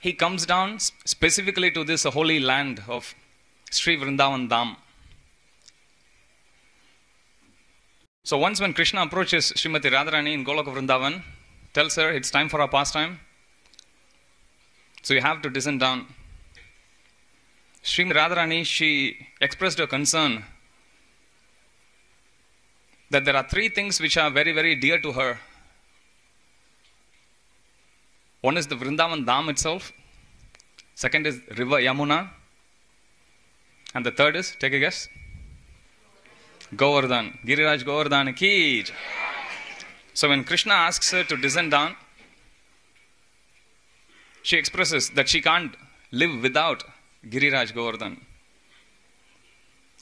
he comes down specifically to this holy land of Sri Vrindavan Dham. So once when Krishna approaches Srimati Radharani in Goloka Vrindavan, tells her it's time for our pastime, so you have to descend down. Srimati Radharani, she expressed her concern that there are three things which are very, very dear to her. One is the Vrindavan Dham itself, second is river Yamuna, and the third is, take a guess, Govardhan, Giriraj Govardhan ki jai. So when Krishna asks her to descend down, she expresses that she can't live without Giriraj Govardhan.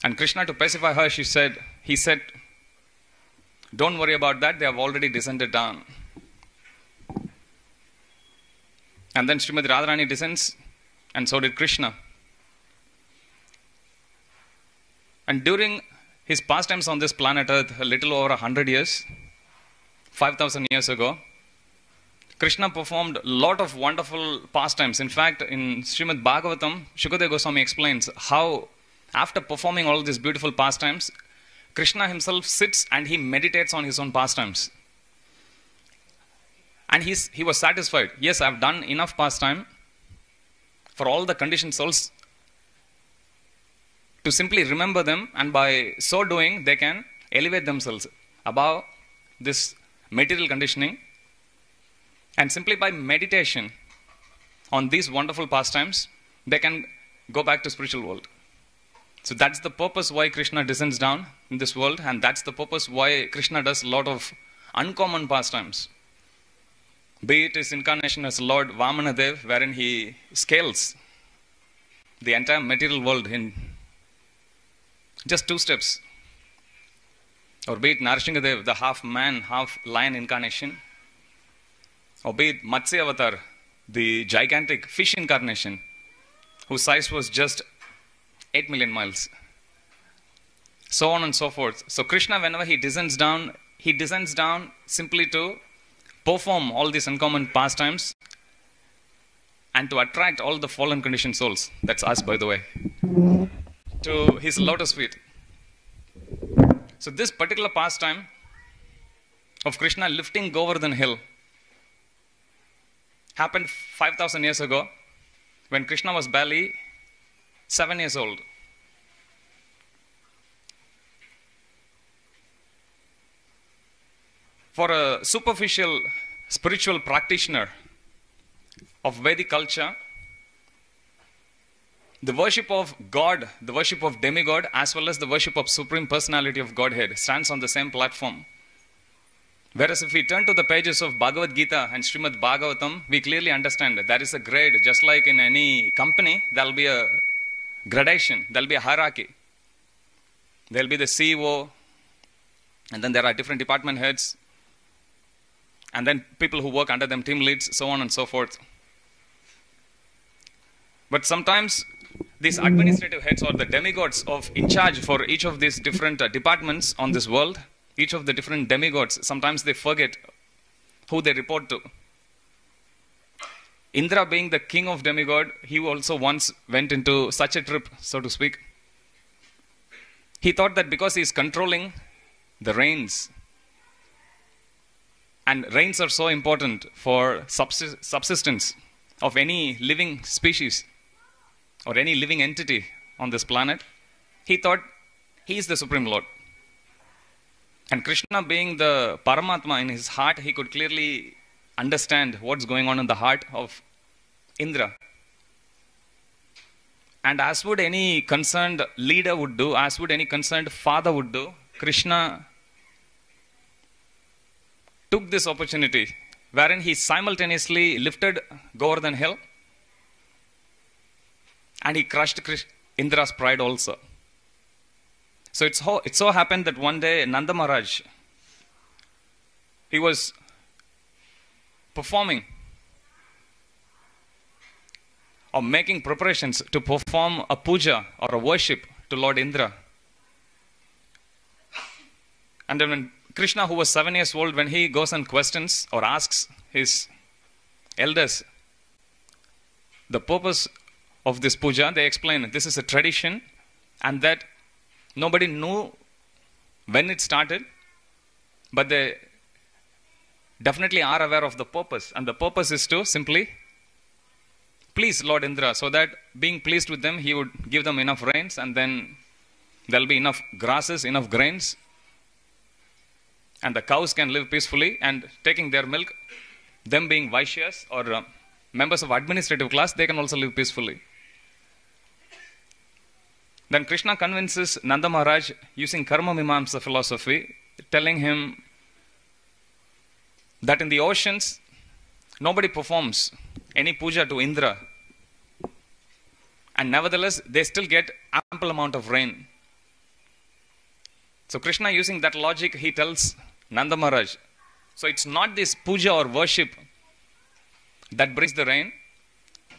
And Krishna, to pacify her, he said, don't worry about that, they have already descended down. And then Srimati Radharani descends, and so did Krishna. And during his pastimes on this planet Earth, a little over 100 years, 5,000 years ago, Krishna performed a lot of wonderful pastimes. In fact, in Srimad Bhagavatam, Shukadeva Goswami explains how after performing all these beautiful pastimes, Krishna himself sits and he meditates on his own pastimes. And he was satisfied. Yes, I have done enough pastime for all the conditioned souls to simply remember them, and by so doing, they can elevate themselves above this material conditioning. And simply by meditation on these wonderful pastimes, they can go back to spiritual world. So that's the purpose why Krishna descends down in this world, and that's the purpose why Krishna does a lot of uncommon pastimes. Be it his incarnation as Lord Vamanadev, wherein he scales the entire material world in just 2 steps. Or be it Narsinghadev, the half man, half lion incarnation. Or be it Matsya Avatar, the gigantic fish incarnation, whose size was just 8 million miles. So on and so forth. So Krishna, whenever he descends down simply to perform all these uncommon pastimes and to attract all the fallen conditioned souls, that's us by the way, to his lotus feet. So this particular pastime of Krishna lifting Govardhan hill happened 5,000 years ago when Krishna was barely 7 years old. For a superficial spiritual practitioner of Vedic culture, the worship of God, the worship of demigod, as well as the worship of Supreme Personality of Godhead stands on the same platform. Whereas if we turn to the pages of Bhagavad Gita and Srimad Bhagavatam, we clearly understand that there is a grade. Just like in any company, there will be a gradation, there will be a hierarchy. There will be the CEO, and then there are different department heads, and then people who work under them, team leads, so on and so forth. But sometimes these administrative heads or the demigods in charge for each of these different departments on this world, each of the different demigods, sometimes they forget who they report to. Indra, being the king of demigod, he also once went into such a trip, so to speak. He thought that because he is controlling the rains, and rains are so important for subsistence of any living species or any living entity on this planet, he thought he is the Supreme Lord. And Krishna, being the Paramatma in his heart, he could clearly understand what's going on in the heart of Indra. And as would any concerned leader would do, as would any concerned father would do, Krishna took this opportunity wherein he simultaneously lifted Govardhan hill and he crushed Indra's pride also. So it so happened that one day Nanda Maharaj, he was performing or making preparations to perform a puja or a worship to Lord Indra. And then when Krishna, who was 7 years old, when he goes and questions or asks his elders the purpose of this puja, they explain this is a tradition and that nobody knew when it started, but they definitely are aware of the purpose. And the purpose is to simply please Lord Indra, so that being pleased with them, he would give them enough rains, and then there'll be enough grasses, enough grains, and the cows can live peacefully, and taking their milk, them being Vaishyas or members of administrative class, they can also live peacefully. Then Krishna convinces Nanda Maharaj using Karma Mimamsa philosophy, telling him that in the oceans, nobody performs any puja to Indra, and nevertheless, they still get ample amount of rain. So Krishna, using that logic, he tells Nanda Maharaj, so it's not this puja or worship that brings the rain.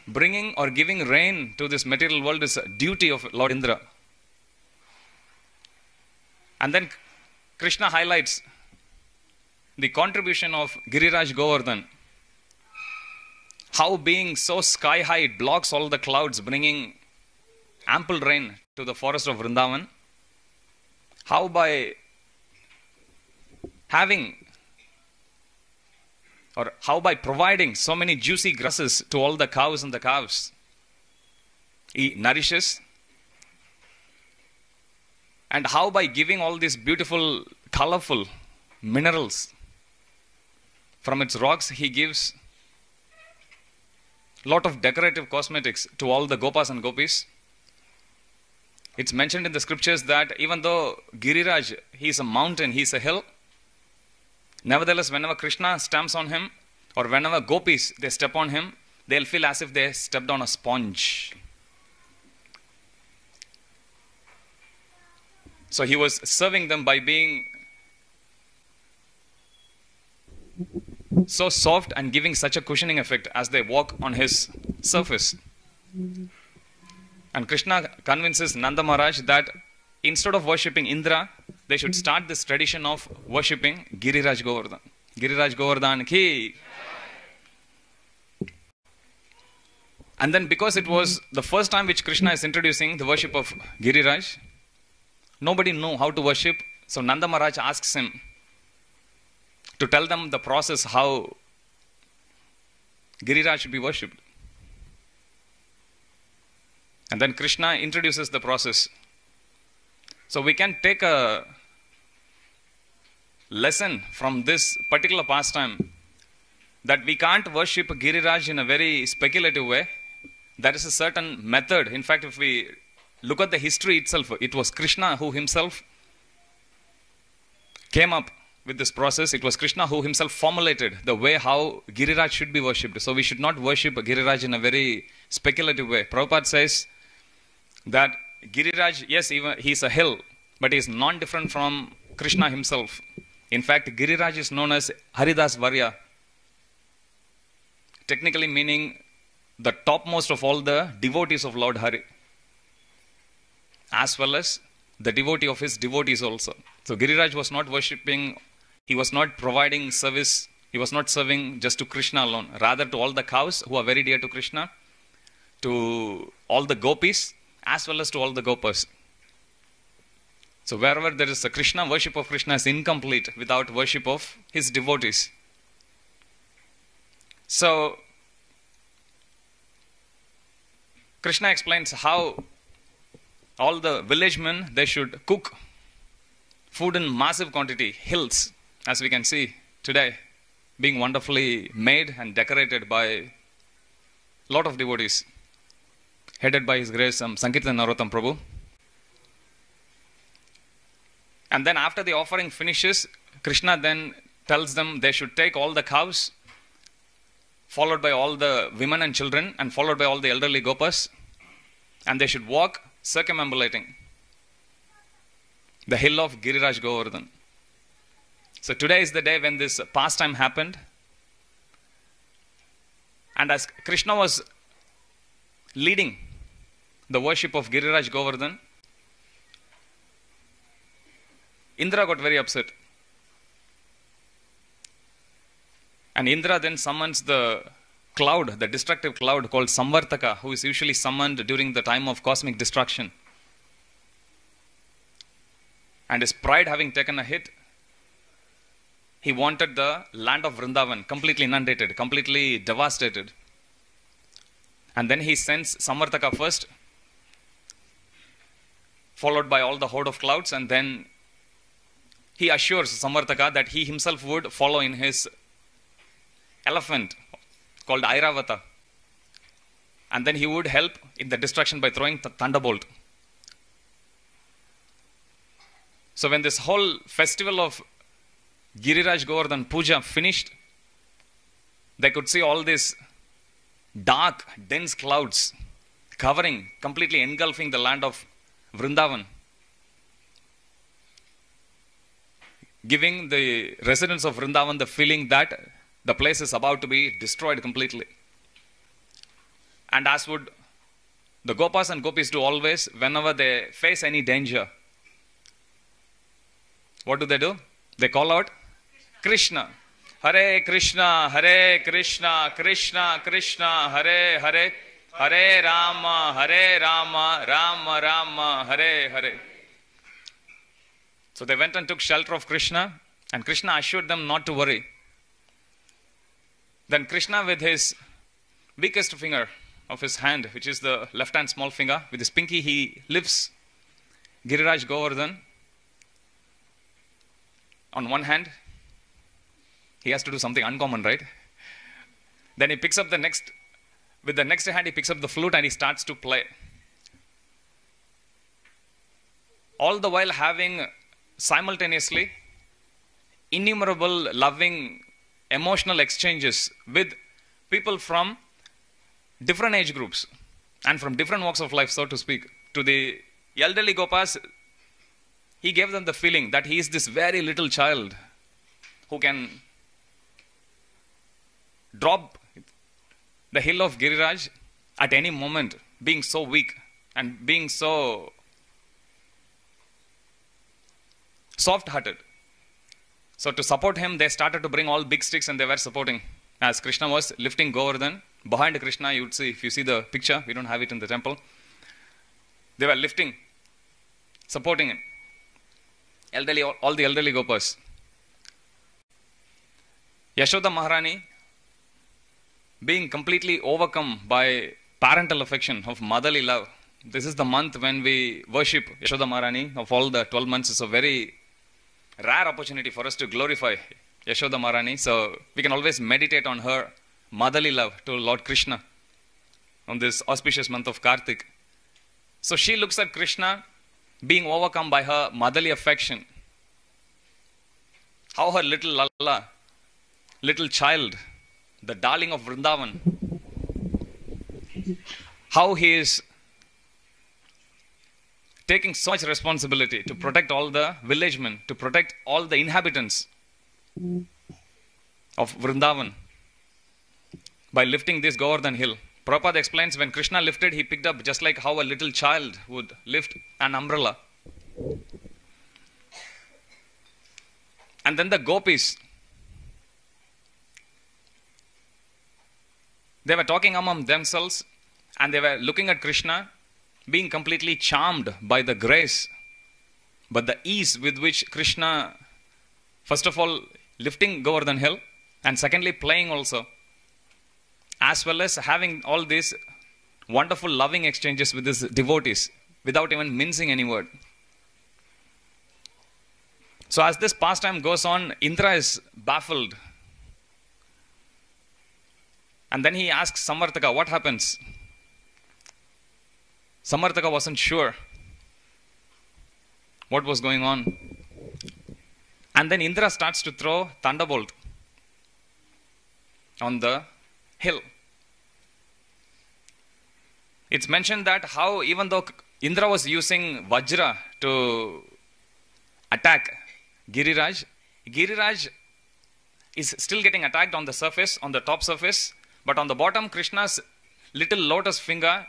Bringing or giving rain to this material world is a duty of Lord Indra. And then Krishna highlights the contribution of Giriraj Govardhan. How being so sky high, it blocks all the clouds, bringing ample rain to the forest of Vrindavan. How by having, or how by providing so many juicy grasses to all the cows and the calves, he nourishes. And how by giving all these beautiful, colorful minerals from its rocks, he gives lot of decorative cosmetics to all the gopas and gopis. It's mentioned in the scriptures that even though Giriraj, he is a mountain, he is a hill, nevertheless, whenever Krishna stamps on him, or whenever gopis, they step on him, they'll feel as if they stepped on a sponge. So he was serving them by being so soft and giving such a cushioning effect as they walk on his surface. And Krishna convinces Nanda Maharaj that instead of worshipping Indra, they should start this tradition of worshipping Giriraj Govardhan. Giriraj Govardhan ki. And then because it was the first time which Krishna is introducing the worship of Giriraj, nobody knew how to worship. So Nanda Maharaj asks him to tell them the process how Giriraj should be worshipped. And then Krishna introduces the process. So we can take a lesson from this particular pastime that we can't worship Giriraj in a very speculative way. There is a certain method. In fact, if we look at the history itself, it was Krishna who himself came up with this process. It was Krishna who himself formulated the way how Giriraj should be worshipped. So we should not worship Giriraj in a very speculative way. Prabhupada says that Giriraj, yes, even he is a hill, but he is non-different from Krishna himself. In fact, Giriraj is known as Haridas Varya, technically meaning the topmost of all the devotees of Lord Hari, as well as the devotee of his devotees also. So Giriraj was not worshipping, he was not providing service, he was not serving just to Krishna alone, rather to all the cows who are very dear to Krishna, to all the gopis, as well as to all the gopas. So wherever there is a Krishna, worship of Krishna is incomplete without worship of his devotees. So Krishna explains how all the village men, they should cook food in massive quantity, hills, as we can see today, being wonderfully made and decorated by a lot of devotees, headed by His Grace Sankirtan Narottam Prabhu. And then after the offering finishes, Krishna then tells them they should take all the cows, followed by all the women and children, and followed by all the elderly gopas, and they should walk circumambulating the hill of Giriraj Govardhan. So today is the day when this pastime happened. And as Krishna was leading the worship of Giriraj Govardhan, Indra got very upset. And Indra then summons the cloud, the destructive cloud called Samvartaka, who is usually summoned during the time of cosmic destruction. And his pride having taken a hit, he wanted the land of Vrindavan completely inundated, completely devastated. And then he sends Samvartaka first, followed by all the horde of clouds, and then he assures Samvartaka that he himself would follow in his elephant called Airavata. And then he would help in the destruction by throwing the thunderbolt. So when this whole festival of Giriraj Govardhan Puja finished, they could see all these dark, dense clouds covering, completely engulfing the land of Vrindavan, giving the residents of Vrindavan the feeling that the place is about to be destroyed completely. And as would the Gopas and Gopis do always, whenever they face any danger, what do? They call out Krishna. Hare Krishna, Hare Krishna, Krishna Krishna, Hare Hare, Hare Rama, Rama Rama, Hare Hare. So they went and took shelter of Krishna, and Krishna assured them not to worry. Then Krishna, with his weakest finger of his hand, which is the left hand small finger, with his pinky, he lifts Giriraj Govardhan on one hand. He has to do something uncommon, right? Then he picks up with the next hand he picks up the flute and he starts to play. All the while having simultaneously innumerable loving emotional exchanges with people from different age groups and from different walks of life, so to speak. To the elderly Gopas, he gave them the feeling that he is this very little child who can drop the hill of Giriraj at any moment, being so weak and being so soft-hearted. So to support him, they started to bring all big sticks and they were supporting. As Krishna was lifting Govardhan, behind Krishna, you would see, if you see the picture, we don't have it in the temple, they were lifting, supporting him. All the elderly Gopas. Yashoda Maharani, being completely overcome by parental affection of motherly love. This is the month when we worship Yashoda Maharani. Of all the 12 months, it's a very rare opportunity for us to glorify Yashoda Maharani. So we can always meditate on her motherly love to Lord Krishna on this auspicious month of Kartik. So she looks at Krishna being overcome by her motherly affection. How her little Lalla, little child, the darling of Vrindavan, how he is taking so much responsibility to protect all the village men, to protect all the inhabitants of Vrindavan by lifting this Govardhan hill. Prabhupada explains, when Krishna lifted, he picked up just like how a little child would lift an umbrella. And then the gopis, they were talking among themselves and they were looking at Krishna, being completely charmed by the grace, but the ease with which Krishna, first of all, lifting Govardhan hill, and secondly, playing also, as well as having all these wonderful loving exchanges with his devotees, without even mincing any word. So as this pastime goes on, Indra is baffled. And then he asks Samvartaka, what happens? Samvartaka wasn't sure what was going on. And then Indra starts to throw thunderbolt on the hill. It's mentioned that how even though Indra was using Vajra to attack Giriraj, Giriraj is still getting attacked on the surface, on the top surface, but on the bottom, Krishna's little lotus finger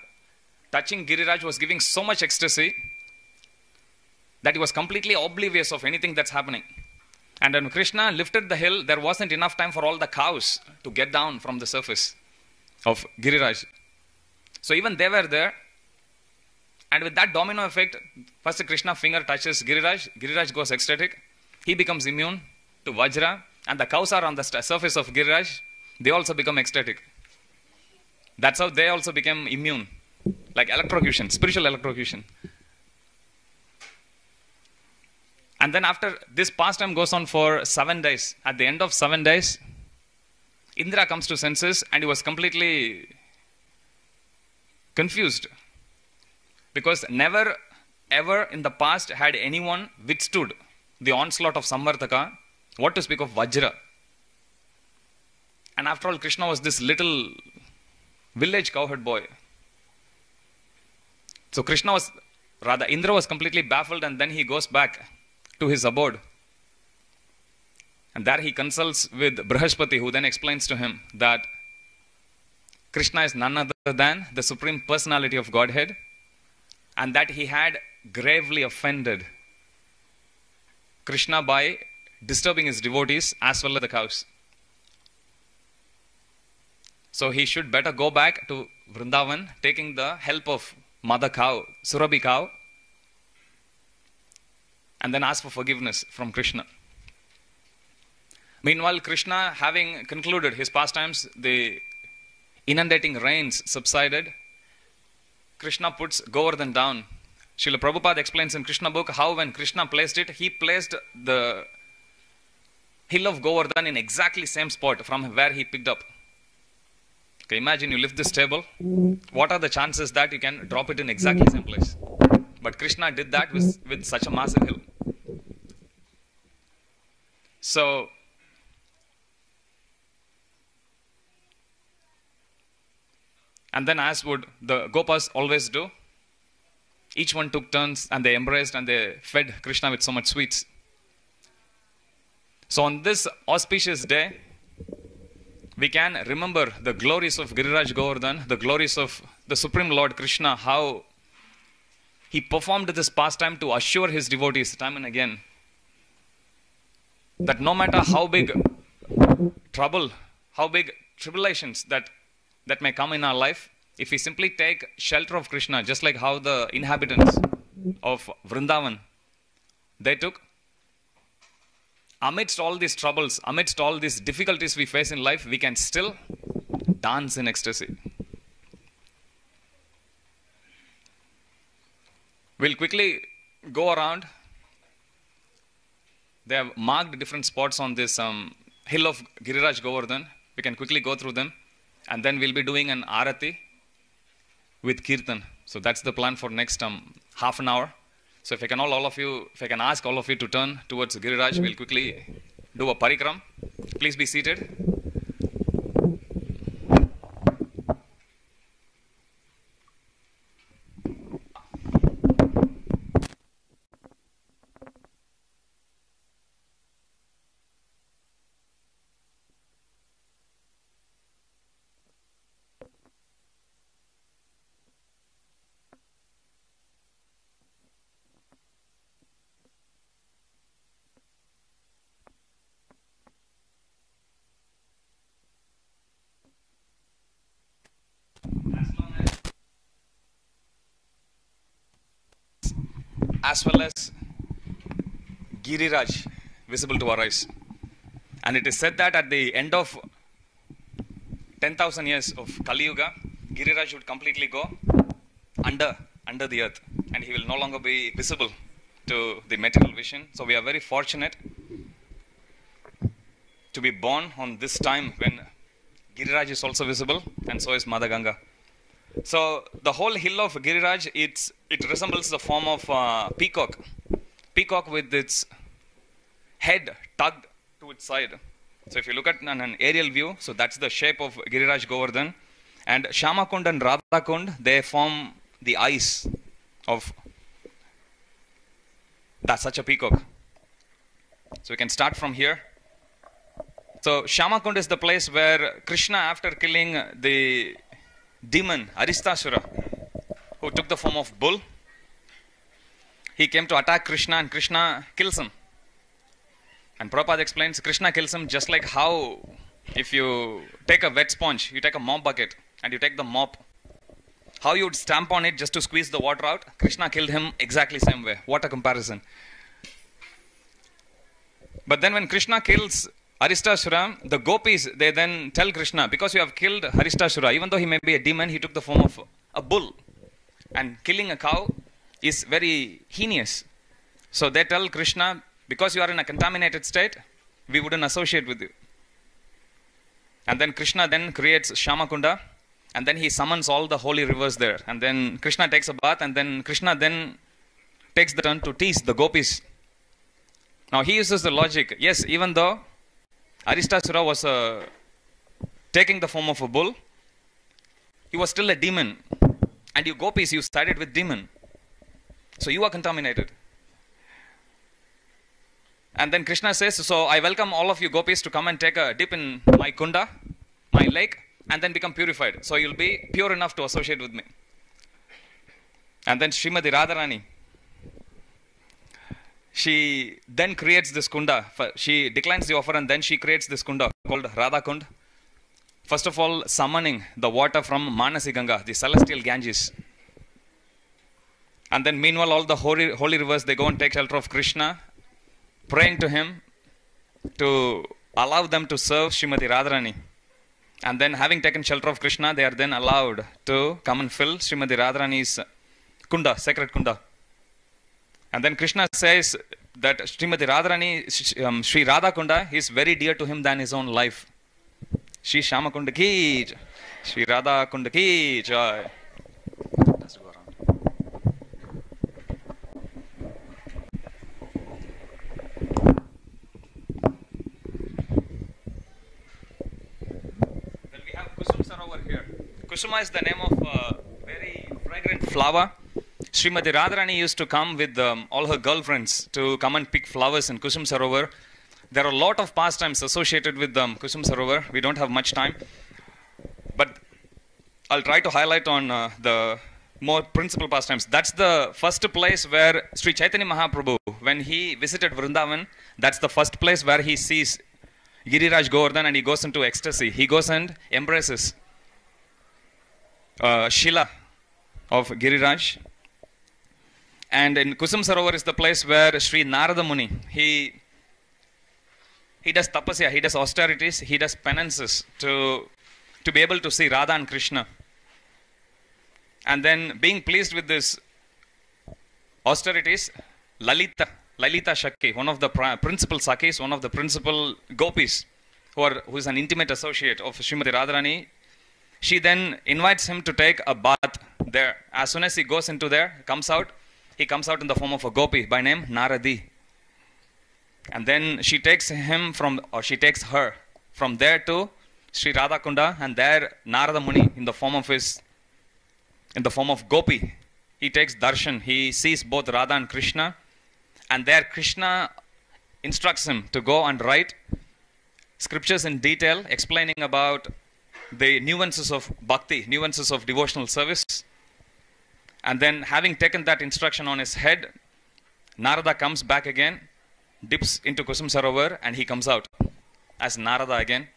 touching Giriraj was giving so much ecstasy that he was completely oblivious of anything that's happening. And when Krishna lifted the hill, there wasn't enough time for all the cows to get down from the surface. of Giriraj. So even they were there, and with that domino effect, first Krishna finger touches Giriraj, Giriraj goes ecstatic, he becomes immune to Vajra, and the cows are on the surface of Giriraj, they also become ecstatic. That's how they also became immune, like electrocution, spiritual electrocution. And then after this pastime goes on for 7 days. At the end of 7 days, Indra comes to senses and he was completely confused. Because never ever in the past had anyone withstood the onslaught of Samvartaka, what to speak of Vajra. And after all, Krishna was this little village cowherd boy. So Indra was completely baffled, and then he goes back to his abode. And there he consults with Brihaspati, who then explains to him that Krishna is none other than the Supreme Personality of Godhead, and that he had gravely offended Krishna by disturbing his devotees as well as the cows. So he should better go back to Vrindavan, taking the help of mother cow, Surabhi cow, and then ask for forgiveness from Krishna. Meanwhile, Krishna, having concluded his pastimes, the inundating rains subsided. Krishna puts Govardhan down. Srila Prabhupada explains in Krishna book how when Krishna placed it, he placed the hill of Govardhan in exactly same spot from where he picked up. Okay, imagine you lift this table. What are the chances that you can drop it in exactly same place? But Krishna did that with such a massive hill. So, and then as would the Gopas always do, each one took turns and they embraced and they fed Krishna with so much sweets. So on this auspicious day, we can remember the glories of Giriraj Govardhan, the glories of the Supreme Lord Krishna, how he performed this pastime to assure his devotees time and again that no matter how big trouble, how big tribulations that may come in our life, if we simply take shelter of Krishna, just like how the inhabitants of Vrindavan, they took, amidst all these troubles, amidst all these difficulties we face in life, we can still dance in ecstasy. We'll quickly go around. They have marked different spots on this hill of Giriraj Govardhan. We can quickly go through them. And then we'll be doing an arati with kirtan. So that's the plan for next half an hour. So if I can ask all of you to turn towards Giriraj, we'll quickly do a parikrama. Please be seated. As well as Giriraj visible to our eyes. And it is said that at the end of 10,000 years of Kali Yuga, Giriraj would completely go under the earth, and he will no longer be visible to the material vision. So we are very fortunate to be born on this time when Giriraj is also visible, and so is Mother Ganga. So the whole hill of Giriraj, it resembles the form of peacock. Peacock with its head tugged to its side. So if you look at an aerial view, so that's the shape of Giriraj Govardhan. And Shyamakund and Radhakund, they form the eyes of such a peacock. So we can start from here. So Shyamakund is the place where Krishna, after killing the demon Aristasura, who took the form of bull, he came to attack Krishna, and Krishna kills him. And Prabhupada explains Krishna kills him just like how if you take a wet sponge, you take a mop bucket and you take the mop, how you would stamp on it just to squeeze the water out, Krishna killed him exactly same way. What a comparison. But then when Krishna kills Aristasura, the gopis, they then tell Krishna, because you have killed Aristasura, even though he may be a demon, he took the form of a bull. And killing a cow is very heinous. So they tell Krishna, because you are in a contaminated state, we wouldn't associate with you. And then Krishna then creates Shamakunda, and then he summons all the holy rivers there. And then Krishna takes a bath, and then Krishna then takes the turn to tease the gopis. Now he uses the logic, yes, even though Aristasura was taking the form of a bull, he was still a demon. And you gopis, you sided with demon. So you are contaminated. And then Krishna says, so I welcome all of you gopis to come and take a dip in my kunda, my lake, and then become purified. So you'll be pure enough to associate with me. And then Srimati Radharani, she then creates this kunda. She declines the offer and then she creates this kunda called Radha Kund. First of all, summoning the water from Manasi Ganga, the celestial Ganges. And then meanwhile, all the holy rivers, they go and take shelter of Krishna, praying to him to allow them to serve Srimati Radharani. And then having taken shelter of Krishna, they are then allowed to come and fill Srimati Radharani's kunda, sacred kunda. And then Krishna says that Srimati Radharani, Sri Radha Kunda is very dear to him than his own life. Shri Shama Kunda ki, Shri Radha Kunda ki joy. Then we have Kusum Sarovar here. Kusuma is the name of a very fragrant flower. Srimati Radharani used to come with all her girlfriends to come and pick flowers in Kusum Sarovar. There are a lot of pastimes associated with Kusum Sarovar. We don't have much time. But I'll try to highlight on the more principal pastimes. That's the first place where Sri Chaitanya Mahaprabhu, when he visited Vrindavan, that's the first place where he sees Giriraj Govardhan and he goes into ecstasy. He goes and embraces Shila of Giriraj. And in Kusum Sarovar is the place where Sri Narada Muni, he does tapasya, he does austerities, he does penances to be able to see Radha and Krishna. And then being pleased with this austerities, Lalita Shakti, one of the principal Sakis, one of the principal gopis, who is an intimate associate of Srimati Radharani, she then invites him to take a bath there. As soon as he goes into there, he comes out in the form of a gopi by name Naradi. And then she takes her from there to Sri Radha Kunda, and there Narada Muni in the form of gopi, he takes darshan. He sees both Radha and Krishna, and there Krishna instructs him to go and write scriptures in detail explaining about the nuances of bhakti, nuances of devotional service. And then having taken that instruction on his head, Narada comes back again, dips into Kusum Sarovar, and he comes out as Narada again.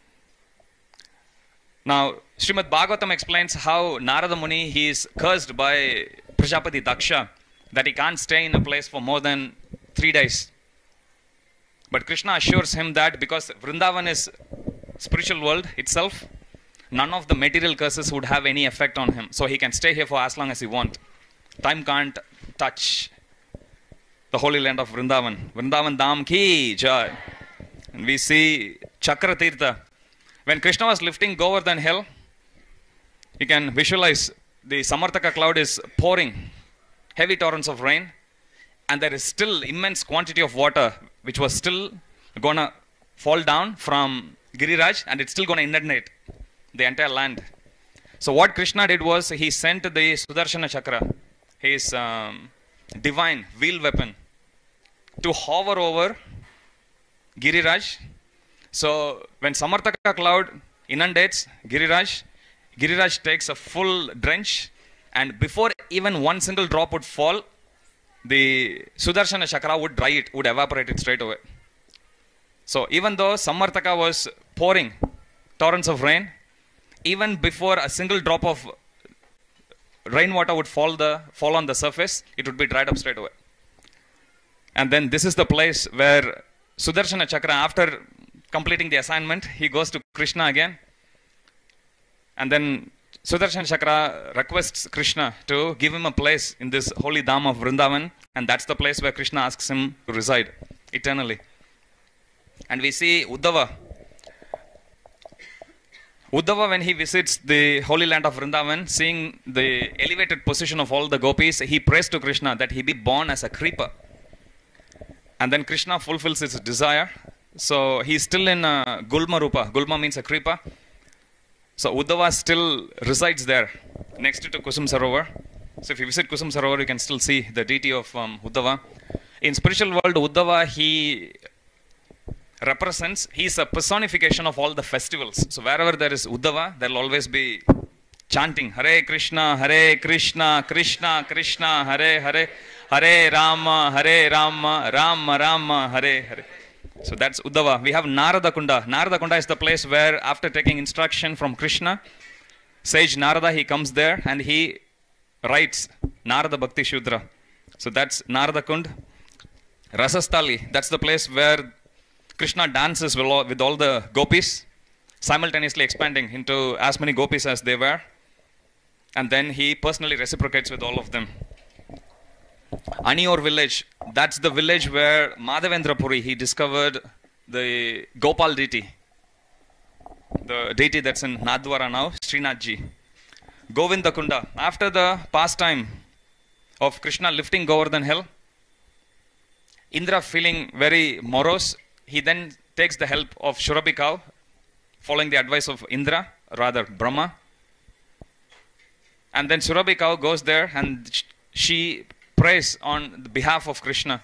Now, Srimad Bhagavatam explains how Narada Muni, he is cursed by Prajapati Daksha, that he can't stay in a place for more than 3 days. But Krishna assures him that because Vrindavan is spiritual world itself, none of the material curses would have any effect on him. So he can stay here for as long as he wants. Time can't touch the holy land of Vrindavan. Vrindavan Dham ki jai. And we see Chakra Tirtha. When Krishna was lifting Govardhan hill, you can visualize the Samartaka cloud is pouring heavy torrents of rain, and there is still immense quantity of water which was still gonna fall down from Giriraj, and it's still gonna inundate the entire land. So what Krishna did was he sent the Sudarshana Chakra, his divine wheel weapon, to hover over Giriraj. So when Samartaka cloud inundates Giriraj takes a full drench, and before even one single drop would fall, the Sudarshana Chakra would dry it, would evaporate it straight away. So even though Samartaka was pouring torrents of rain, even before a single drop of rainwater would fall on the surface, it would be dried up straight away. And then this is the place where Sudarshana Chakra, after completing the assignment, he goes to Krishna again. And then Sudarshana Chakra requests Krishna to give him a place in this holy dham of Vrindavan. And that's the place where Krishna asks him to reside eternally. And we see Uddhava. Uddhava, when he visits the holy land of Vrindavan, seeing the elevated position of all the gopis, he prays to Krishna that he be born as a creeper. And then Krishna fulfills his desire. So he's still in Gulma Rupa. Gulma means a creeper. So Uddhava still resides there, next to Kusum Sarovar. So if you visit Kusum Sarovar, you can still see the deity of Uddhava. In spiritual world, Uddhava, he represents, he's a personification of all the festivals. So wherever there is Uddhava, there will always be chanting Hare Krishna, Krishna Krishna, Hare Hare, Hare Rama, Rama Rama, Hare Hare. So that's Uddhava. We have Narada Kunda. Narada Kunda is the place where, after taking instruction from Krishna, sage Narada, he comes there and he writes Narada Bhakti Shudra. So that's Narada Kund. Rasastali, that's the place where Krishna dances with all the gopis, simultaneously expanding into as many gopis as they were. And then he personally reciprocates with all of them. Anior village, that's the village where Madhavendra Puri, he discovered the Gopal deity. The deity that's in Nadwara now, Srinathji. Govinda Kunda, after the pastime of Krishna lifting Govardhan hill, Indra feeling very morose, he then takes the help of Shurabhi cow, following the advice of Indra, rather Brahma. And then Shurabhi cow goes there and she prays on behalf of Krishna,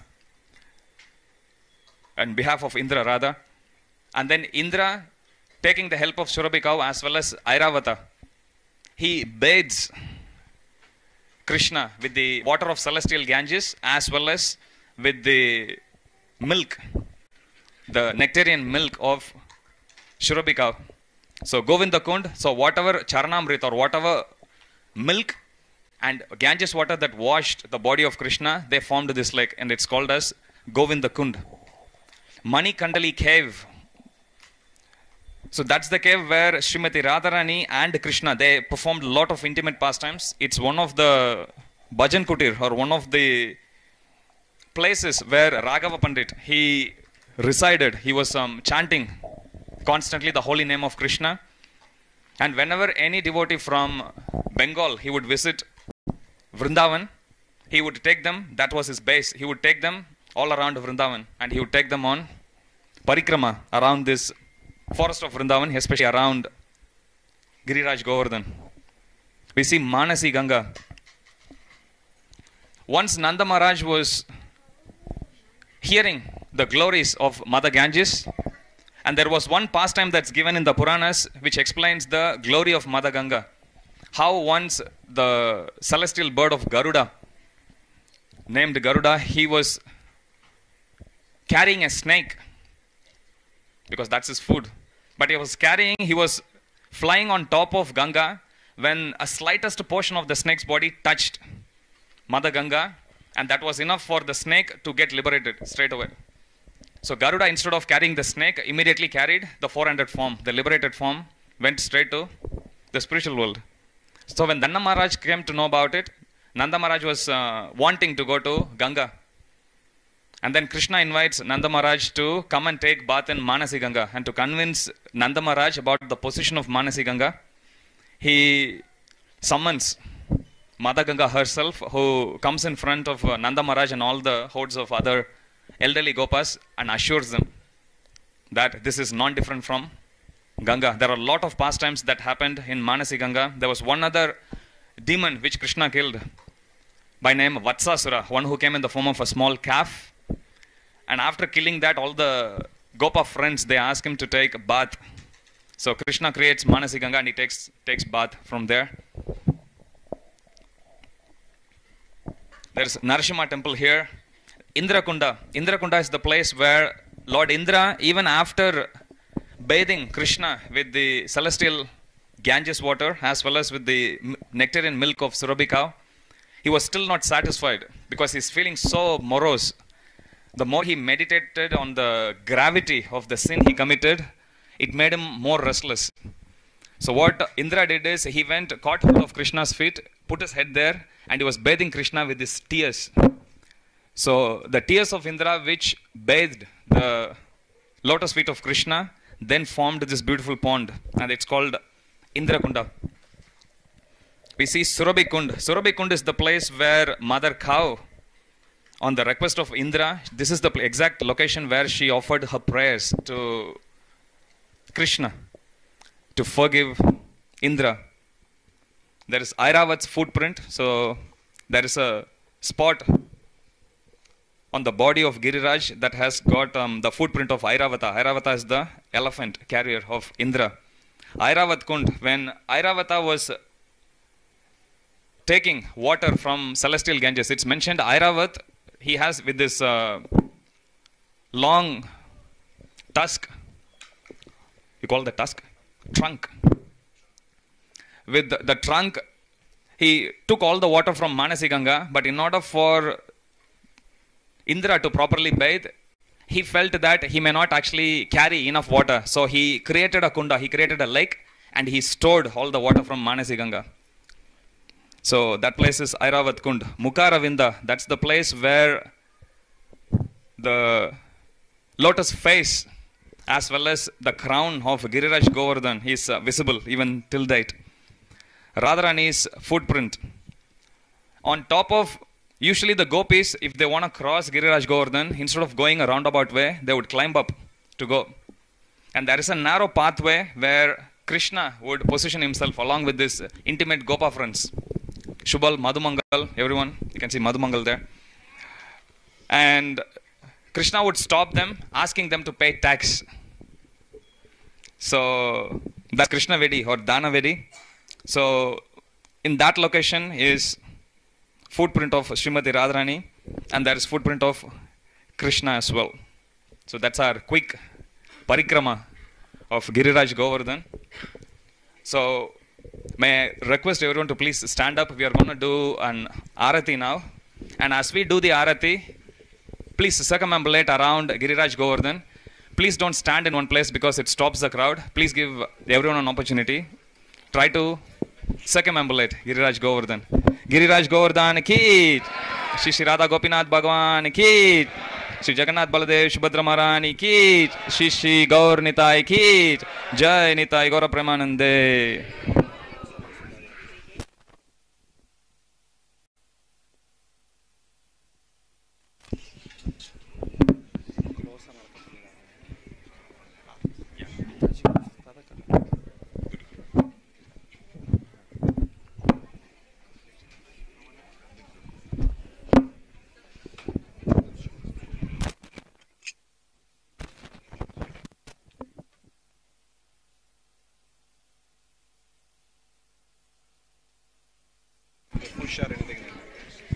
on behalf of Indra rather. And then Indra, taking the help of Shurabhi cow as well as Airavata, he bathes Krishna with the water of celestial Ganges as well as with the milk, the nectarian milk of Shurabhi cow. So Govinda Kund, so whatever Charanamrit or whatever milk and Ganges water that washed the body of Krishna, they formed this lake and it's called as Govinda Kund. Mani Kandali cave. So that's the cave where Srimati Radharani and Krishna, they performed a lot of intimate pastimes. It's one of the Bhajan Kutir, or one of the places where Raghava Pandit, he resided. He was chanting constantly the holy name of Krishna. And whenever any devotee from Bengal, he would visit Vrindavan, he would take them, that was his base, he would take them all around Vrindavan and he would take them on parikrama around this forest of Vrindavan, especially around Giriraj Govardhan. We see Manasi Ganga. Once Nanda Maharaj was hearing the glories of Mother Ganges, and there was one pastime that's given in the Puranas which explains the glory of Mother Ganga. How once the celestial bird of Garuda, named Garuda, he was carrying a snake, because that's his food. But he was flying on top of Ganga when a slightest portion of the snake's body touched Mother Ganga, and that was enough for the snake to get liberated straight away. So Garuda, instead of carrying the snake, immediately carried the 400 form, the liberated form, went straight to the spiritual world. So when Nanda Maharaj came to know about it, Nanda Maharaj was wanting to go to Ganga. And then Krishna invites Nanda Maharaj to come and take bath in Manasi Ganga. And to convince Nanda Maharaj about the position of Manasi Ganga, he summons Mother Ganga herself, who comes in front of Nanda Maharaj and all the hordes of other elderly Gopas and assures them that this is non-different from Ganga. There are a lot of pastimes that happened in Manasi Ganga. There was one other demon which Krishna killed by name Vatsasura, one who came in the form of a small calf. And after killing that, all the Gopa friends, they ask him to take a bath. So Krishna creates Manasi Ganga and he takes bath from there. There's Narasimha temple here. Indra Kunda. Indra Kunda is the place where Lord Indra, even after bathing Krishna with the celestial Ganges water as well as with the nectarian milk of Surabhi cow, he was still not satisfied because he's feeling so morose. The more he meditated on the gravity of the sin he committed, it made him more restless. So what Indra did is he went, caught hold of Krishna's feet, put his head there, and he was bathing Krishna with his tears. So the tears of Indra, which bathed the lotus feet of Krishna, then formed this beautiful pond, and it's called Indra Kunda. We see Surabhi Kund. Surabhi Kund is the place where Mother Cow, on the request of Indra, this is the exact location where she offered her prayers to Krishna to forgive Indra. There is Airavat's footprint, so there is a spot on the body of Giriraj that has got the footprint of Airavata. Airavata is the elephant carrier of Indra. Airavat Kund, when Airavata was taking water from celestial Ganges, it's mentioned Airavat, he has with this long tusk, you call the tusk? Trunk. With the trunk, he took all the water from Manasi Ganga, but in order for Indra to properly bathe, he felt that he may not actually carry enough water. So he created a kunda, he created a lake, and he stored all the water from Manasi Ganga. So that place is Airavat Kund. Mukaravinda, that's the place where the lotus face as well as the crown of Giriraj Govardhan is visible even till date. Radharani's footprint. On top of, usually the gopis, if they want to cross Giriraj Govardhan, instead of going a roundabout way, they would climb up to go. And there is a narrow pathway where Krishna would position himself along with his intimate Gopa friends. Shubal, Madhumangal, everyone, you can see Madhumangal there. And Krishna would stop them, asking them to pay tax. So that's Krishna Vedi or Dana Vedi. So in that location is footprint of Srimati Radharani, and there is footprint of Krishna as well. So that's our quick parikrama of Giriraj Govardhan. So may I request everyone to please stand up. We are going to do an arati now. And as we do the arati, please circumambulate around Giriraj Govardhan. Please don't stand in one place because it stops the crowd. Please give everyone an opportunity. Try to circumambulate Giriraj Govardhan. Giriraj Govardhan ki, Shri Radha Gopinath Bhagwan ki, Shri Jagannath Baladev Subhadra Maharani ki, Shri Gaur Nitai ki, Jai Nitai Gaura Premanande.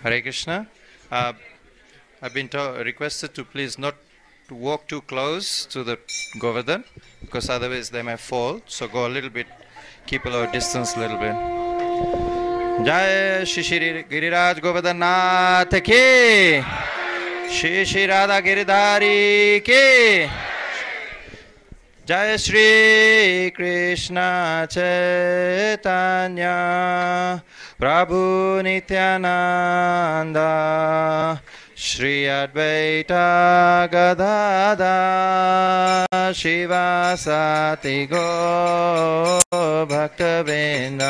Hare Krishna. I've been requested to please not to walk too close to the Govardhan because otherwise they may fall. So go a little bit, keep a little distance a little bit. Jai Shri Shri Giriraj Govardhan Nath ki, Shri Shri Radha Giridhari ki, Jai Shri Krishna Chaitanya Prabhu Nityananda Shri Advaita Gadadhar Shiva Sati Go Bhaktavinda.